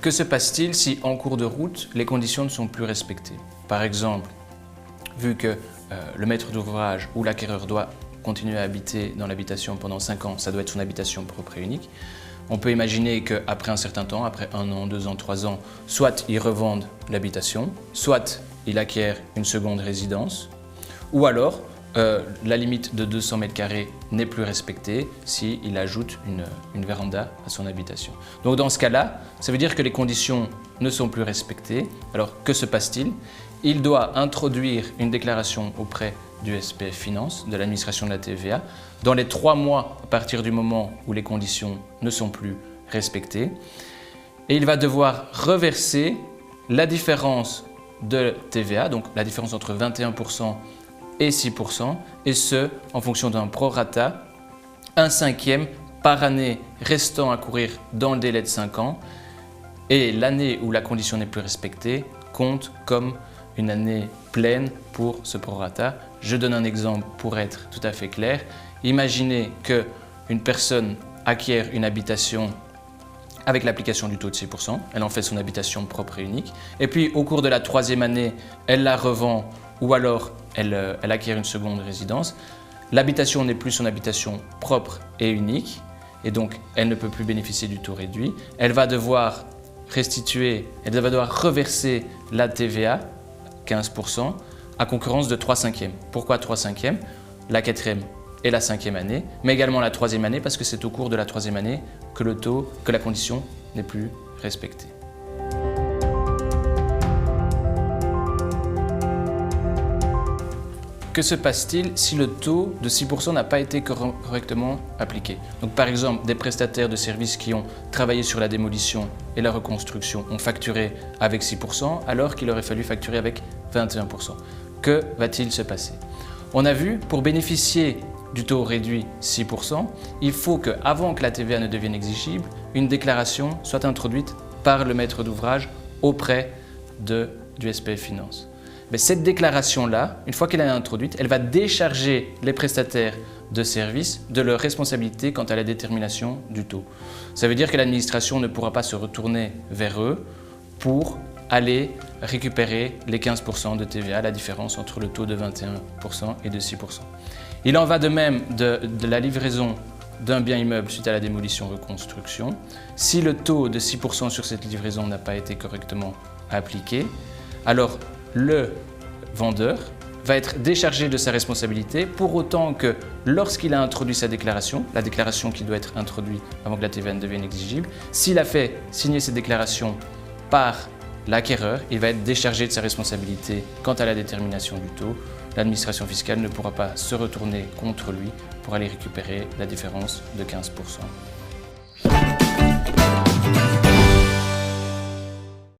Que se passe-t-il si en cours de route, les conditions ne sont plus respectées? Par exemple, vu que le maître d'ouvrage ou l'acquéreur doit continuer à habiter dans l'habitation pendant 5 ans, ça doit être son habitation propre et unique, on peut imaginer qu'après un certain temps, après 1 an, 2 ans, 3 ans, soit il revende l'habitation, soit il acquiert une seconde résidence, ou alors la limite de 200 mètres carrés n'est plus respectée s'il ajoute une véranda à son habitation. Donc dans ce cas-là, ça veut dire que les conditions ne sont plus respectées. Alors que se passe-t-il? Il doit introduire une déclaration auprès du SPF Finance, de l'administration de la TVA, dans les 3 mois à partir du moment où les conditions ne sont plus respectées. Et il va devoir reverser la différence de TVA, donc la différence entre 21% et 6%, et ce, en fonction d'un prorata, 1/5 par année restant à courir dans le délai de 5 ans, et l'année où la condition n'est plus respectée compte comme une année pleine pour ce prorata. Je donne un exemple pour être tout à fait clair. Imaginez qu'une personne acquiert une habitation avec l'application du taux de 6%, elle en fait son habitation propre et unique, et puis au cours de la 3e année, elle la revend ou alors elle acquiert une seconde résidence. L'habitation n'est plus son habitation propre et unique, et donc elle ne peut plus bénéficier du taux réduit. Elle va devoir reverser la TVA, 15%, à concurrence de 3/5. Pourquoi 3/5? La 4e et la 5e année, mais également la 3e année, parce que c'est au cours de la 3e année que la condition n'est plus respectée. Que se passe-t-il si le taux de 6% n'a pas été correctement appliqué? Donc, par exemple, des prestataires de services qui ont travaillé sur la démolition et la reconstruction ont facturé avec 6% alors qu'il aurait fallu facturer avec 21%. Que va-t-il se passer? On a vu, pour bénéficier du taux réduit 6%, il faut qu'avant que la TVA ne devienne exigible, une déclaration soit introduite par le maître d'ouvrage auprès du SPF Finance. Mais cette déclaration-là, une fois qu'elle est introduite, elle va décharger les prestataires de services de leur responsabilité quant à la détermination du taux. Ça veut dire que l'administration ne pourra pas se retourner vers eux pour aller récupérer les 15% de TVA, la différence entre le taux de 21% et de 6%. Il en va de même de la livraison d'un bien immeuble suite à la démolition-reconstruction. Si le taux de 6% sur cette livraison n'a pas été correctement appliqué, alors le vendeur va être déchargé de sa responsabilité pour autant que lorsqu'il a introduit sa déclaration, la déclaration qui doit être introduite avant que la TVA ne devienne exigible, s'il a fait signer cette déclaration par l'acquéreur, il va être déchargé de sa responsabilité quant à la détermination du taux. L'administration fiscale ne pourra pas se retourner contre lui pour aller récupérer la différence de 15%.